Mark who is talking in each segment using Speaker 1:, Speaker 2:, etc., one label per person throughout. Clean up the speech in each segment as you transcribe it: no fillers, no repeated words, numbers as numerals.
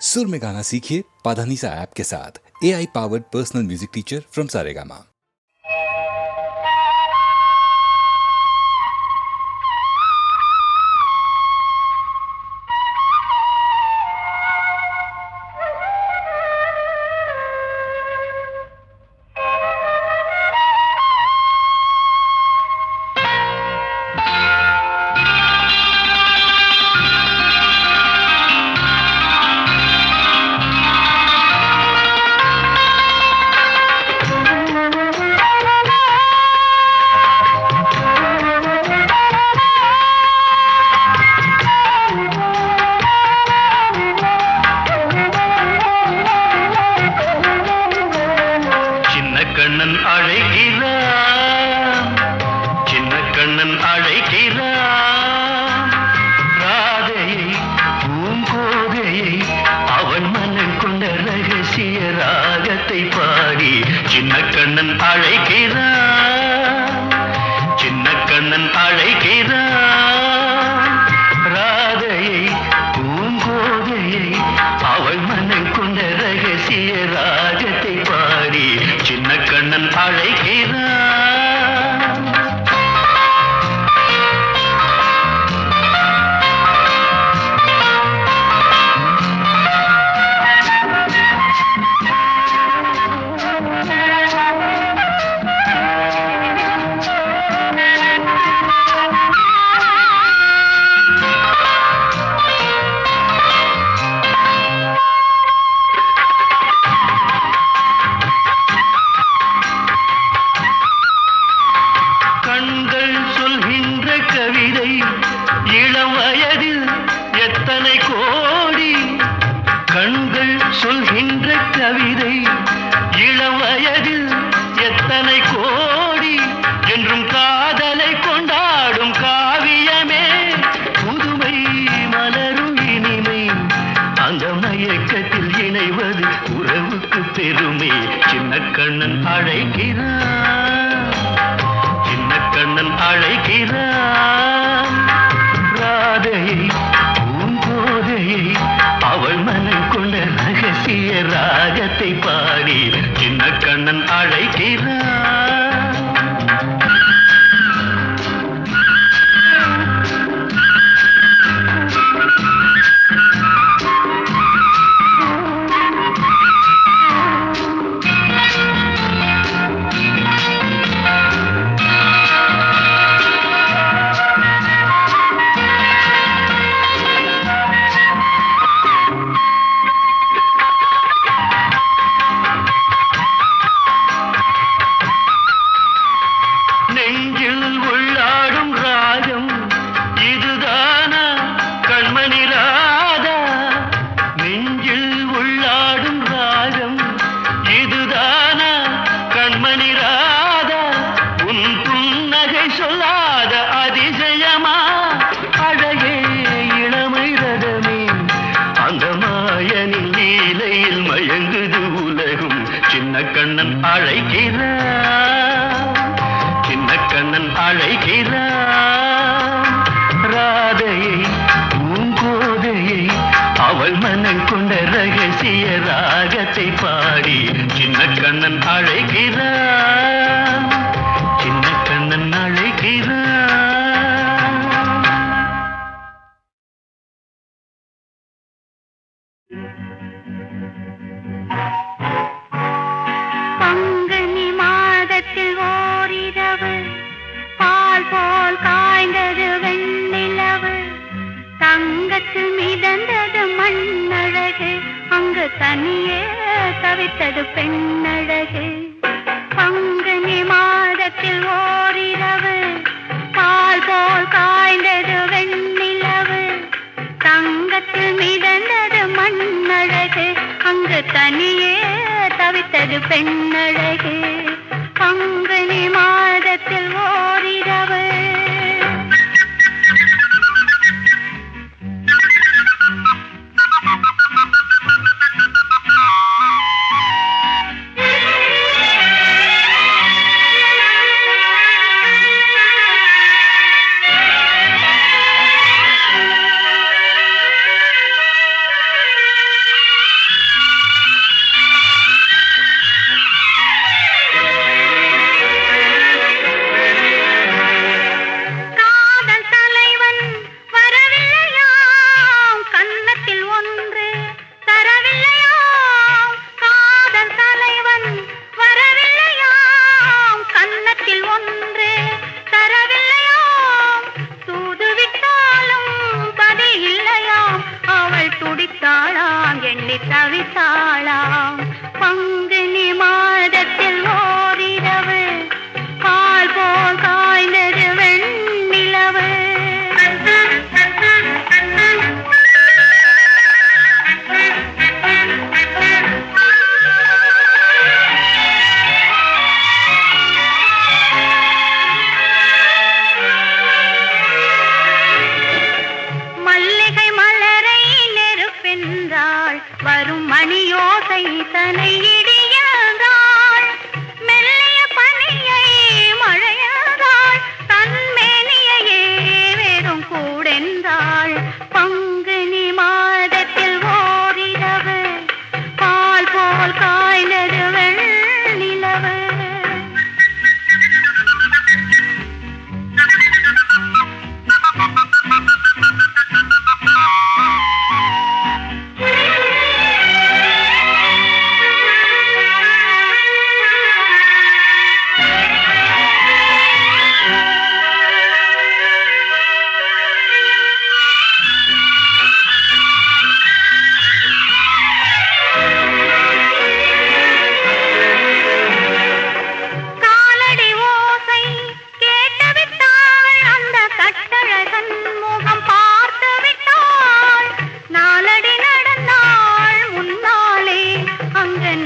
Speaker 1: सुर में गाना सीखिए पाधानीसा ऐप के साथ। AI powered personal music teacher from Saregama.
Speaker 2: சொல்லி தவித்தாளாம். பங்குனி மாதத்தில் ஓரிரவு பால் போல் காய்ந்தது வெண்ணிலவு. வரும் மணியோசை தனை இடியாள், மெல்லிய பனியை மழையாள், தன்மேனியையே வெறும் கூடென்றாள். பங்குனி மாதத்தில் ஓரிரவு பால் போல் காய்ந்தது வெண்ணிலவு.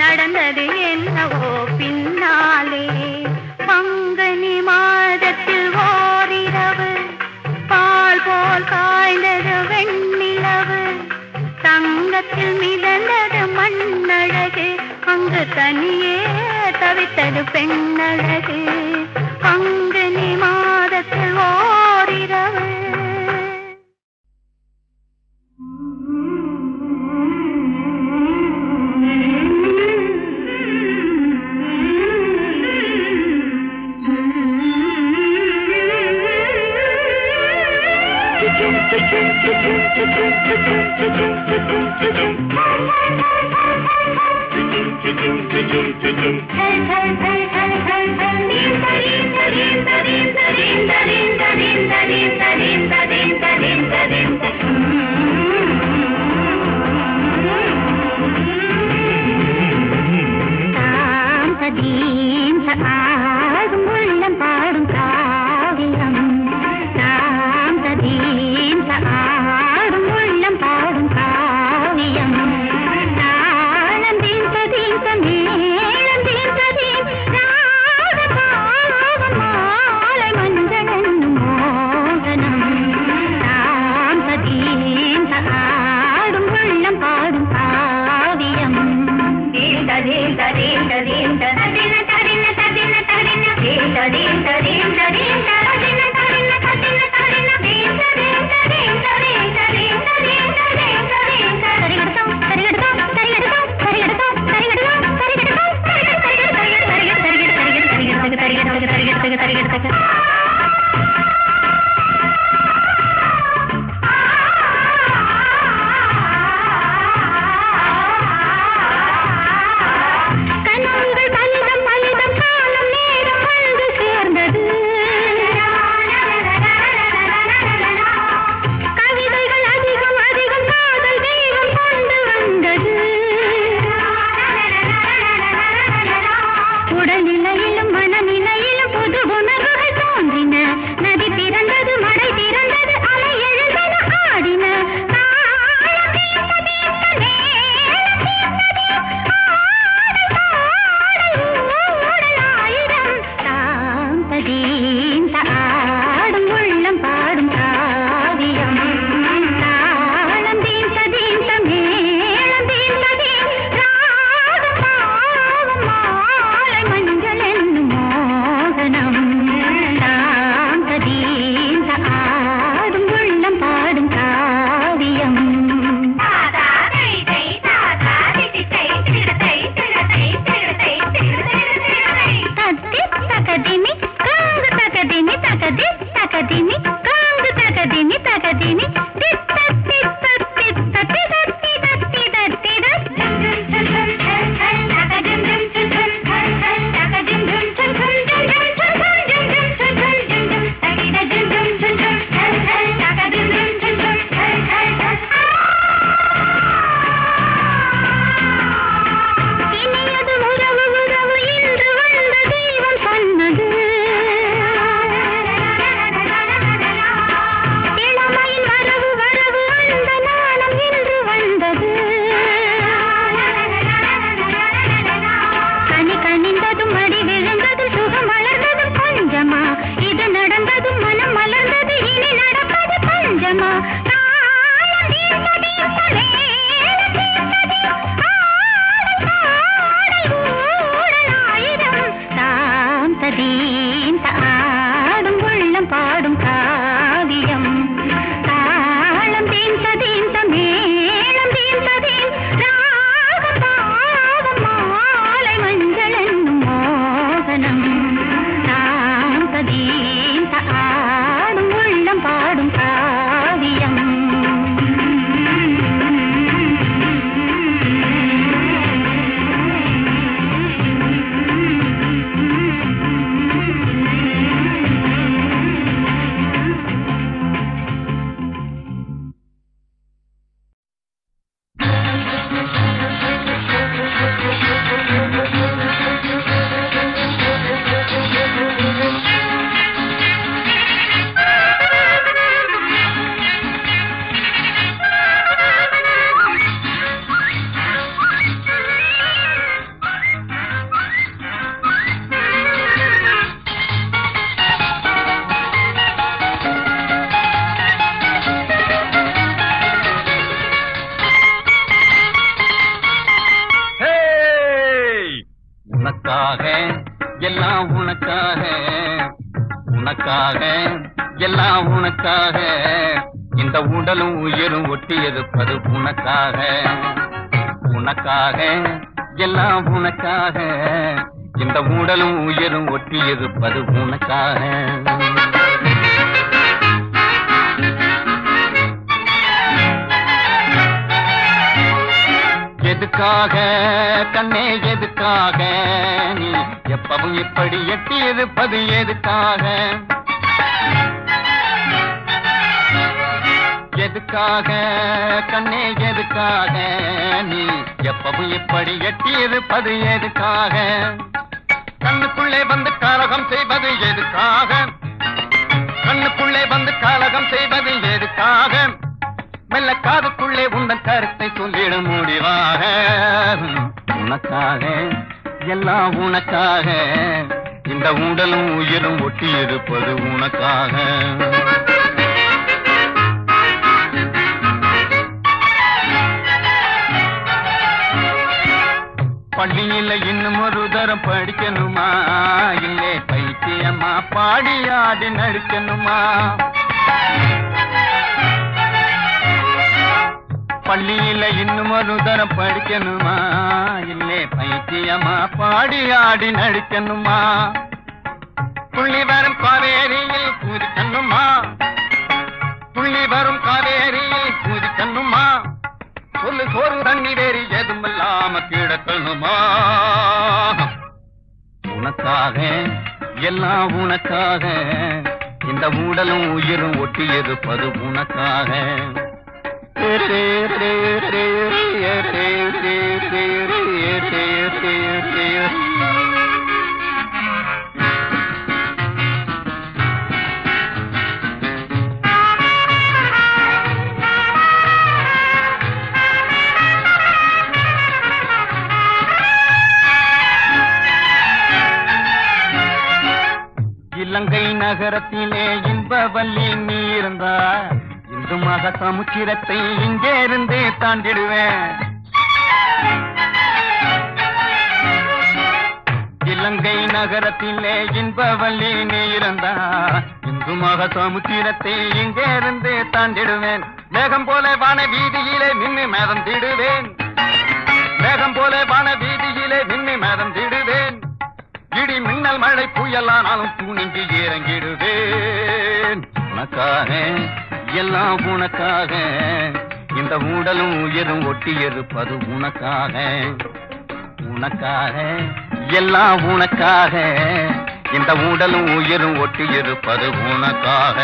Speaker 2: நடந்தது என்னவோ பின்னாலே. பங்குனி மாதத்தில் ஓரிரவு பால் போல் காய்ந்தது வெண்ணிலவு. தங்கத்தில் மிதந்தது மண்ணழகு, அங்கு தனியே தவித்தது பெண்ணழகு. பங்குனி மாதத்தில் ஓரிரவு. Hey, hey, hey, hey, hey, hey, hey,
Speaker 3: உனக்காக எல்லாம் உனக்காக, உனக்காக எல்லாம் உனக்காக, இந்த உடலும் உயிரும் ஒட்டி இருப்பது உனக்காக, உனக்காக எல்லாம் உனக்காக, இந்த உடலும் உயிரும் ஒட்டி இருப்பது உனக்காக. எதுக்காக கண்ணே எதுக்காக நீ எப்பவும் இப்படி எட்டி இருப்பது எதுக்காக, எதுக்காக கண்ணே எதுக்காக நீ எப்பவும் இப்படி எட்டி இருப்பது எதுக்காக, கண்ணுக்குள்ளே வந்து காலகம் செய்வது எதுக்காக, கண்ணுக்குள்ளே வந்து காலகம் செய்வது எதுக்காக, மெல்ல காதுக்குள்ளே உந்தன் கருத்தை சொல்லிட முடிவாக, உனக்காக எல்லாம் உனக்காக, இந்த உடலும் உயிரும் ஒட்டி இருப்பது உனக்காக. பள்ளியில இன்னும் ஒரு தரம் படிக்கணுமா, இல்லே பைத்தியம்மா பாடி ஆடி நடிக்கணுமா, பள்ளியில இன்னும் ஒரு தரம் படிக்கணுமா, இல்லே பைத்தியம்மா பாடி ஆடி நடிக்கணுமா, துள்ளி வரும் காவேரியில் குதிக்கணுமா, துள்ளி வரும் காவேரியில் குதிக்கணுமா, சொல்லு சோறு தண்ணி வேறி எதுமில்லாம கிடக்கணுமா, உனக்காக எல்லாம் உனக்காக, இந்த உடலும் உயிரும் ஒட்டி இருப்பது உனக்காக. இலங்கை நகரத்திலே இன்பவல்லி நீ இருந்தா, இந்து மக சமுத்திரத்தை இங்கே இருந்தே தாண்டிடுவேன், இலங்கை நகரத்திலே இன்பவல்லி நீ இருந்தா, இந்து மக சமுத்திரத்தை இங்கே இருந்தே தாண்டிடுவேன், மேகம் போல வான வீதியிலே நின்று மேதம் திடுவேன், மேகம் போல வான வீதியிலே நின்று மேதம் திடுவேன், இடி மின்னல் மழை புயலானாலும் துணிஞ்சு இறங்கிடுவேன், உனக்காக எல்லாம் உனக்காக, இந்த உடலும் உயிரும் ஒட்டி இருப்பது உனக்காக, உனக்காக எல்லாம் உனக்காக, இந்த உடலும் உயிரும் ஒட்டி இருப்பது உனக்காக.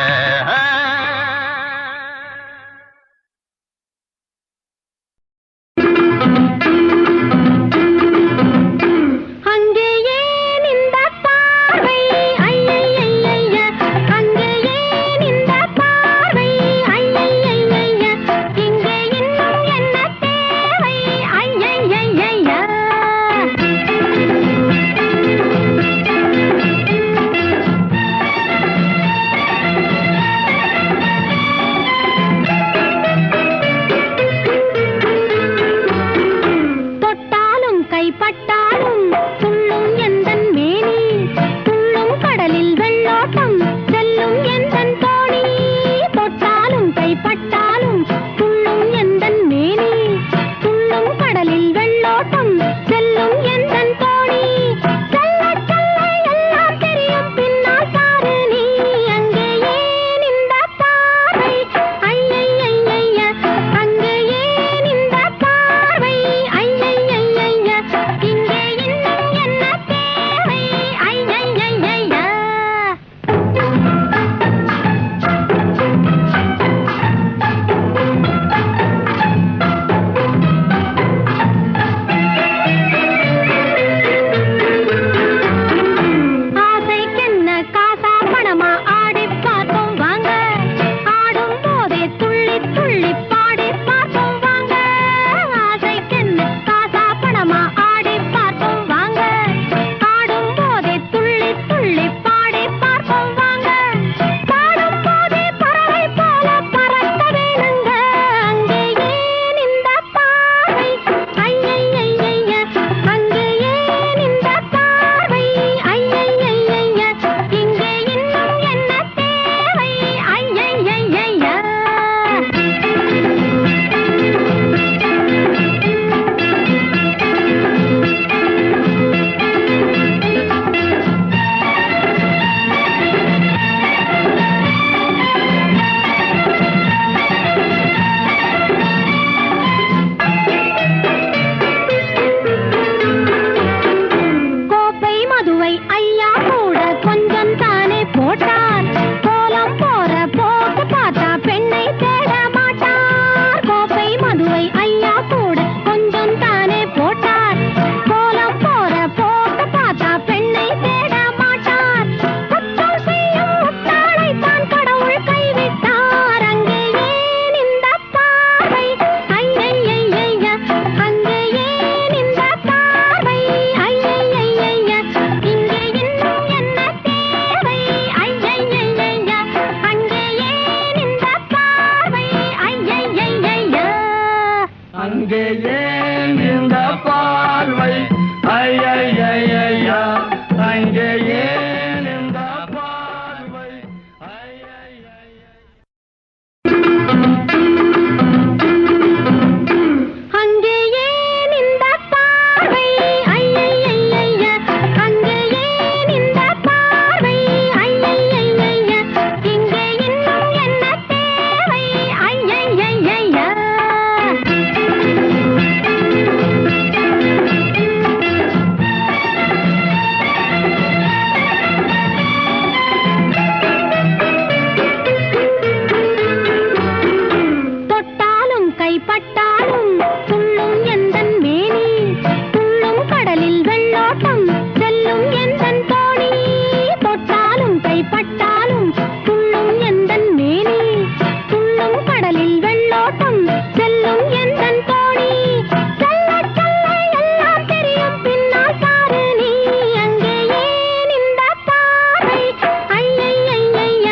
Speaker 3: ஐயா அங்கே ஏன் இந்த பார்வை ஐயா
Speaker 2: அங்கே ஏன் இந்த பார்வை ஐயையைய அங்கே ஏன் இந்த பார்வை ஐயையைய இங்கே இன்னும் என்ன தேவை ஐயையைய தொட்டாலும் கைப்பட்டாலும் துள்ளும் எந்தன் மேனி துள்ளும் கடலில் வெள்ளோட்டம் செல்லும் எந்தன் தோணி தொட்டாலும் கைப்பட்டாலும் துள்ளும் எந்தன் மேனி துள்ளும் கடலில் வெள்ளோட்டம் செல்லும் எந்தன் தோணி செல்ல செல்ல எல்லாம் தெரியும் பின்னால் பாரு நீ அங்கே ஏன் இந்த பார்வை ஐயையைய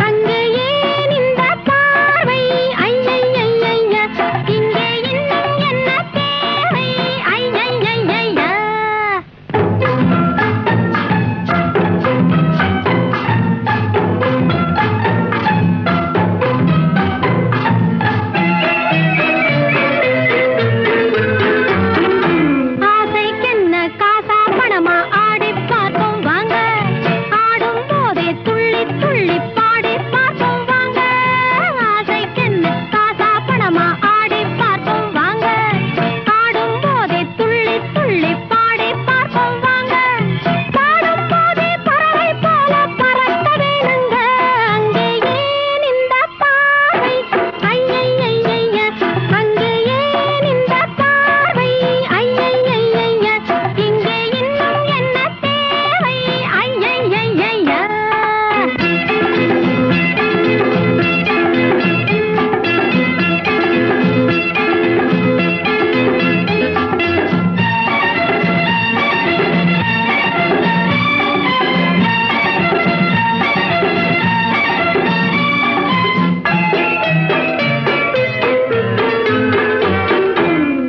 Speaker 2: அங்கே ஏன் இந்த பார்வை ஐயையைய இங்கே இன்னும் என்ன தேவை ஐயையைய ஆசைக்கென்ன காசா பணமா ஆடிப் பார்ப்போம் வாங்க ஆடும் போதே துள்ளி துள்ளி பாடிப் பார்ப்போம் வாங்க ஆசைக்கென்ன காசா பணமா ஆடிப் பார்ப்போம் வாங்க ஆடும் போதே துள்ளி துள்ளி பாடிப் பார்ப்போம் வாங்க பாடும் போதே பறவை போல பறக்க வேணுங்க அங்கே ஏன் இந்த பார்வை ஐயையைய அங்கே ஏன் இந்த பார்வை ஐயையைய இங்கே இன்னும் என்ன தேவை ஐயையைய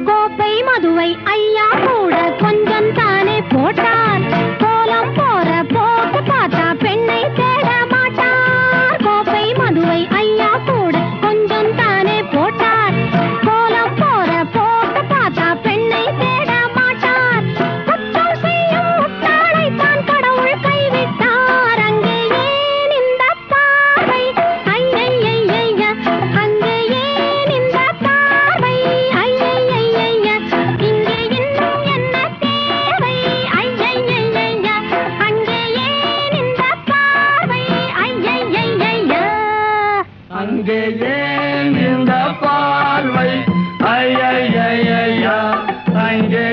Speaker 2: கோப்பை மதுவை ஐயா கூட கொஞ்சம் தானே போட்டார் கோலம் போற போக்கு பார்த்தா பெண்ணை தேட மாட்டார் கோப்பை மதுவை ஐயா கூட கொஞ்சம் தானே போட்டார் கோலம் போற போக்கு பார்த்தா பெண்ணை தேட மாட்டார் குற்றம் செய்யும் முட்டாளை தான் கடவுள் கைவிட்டார் அங்கே ஏன் இந்த பார்வை ஐயையைய அங்கே ஏன் இந்த பார்வை ஐயையைய இங்கே இன்னும் என்ன தேவை ஐயையைய அங்கே ஏன் இந்த பார்வை ஐயையைய
Speaker 3: அங்கே ஏன் இந்த பார்வை ஐயா அங்கே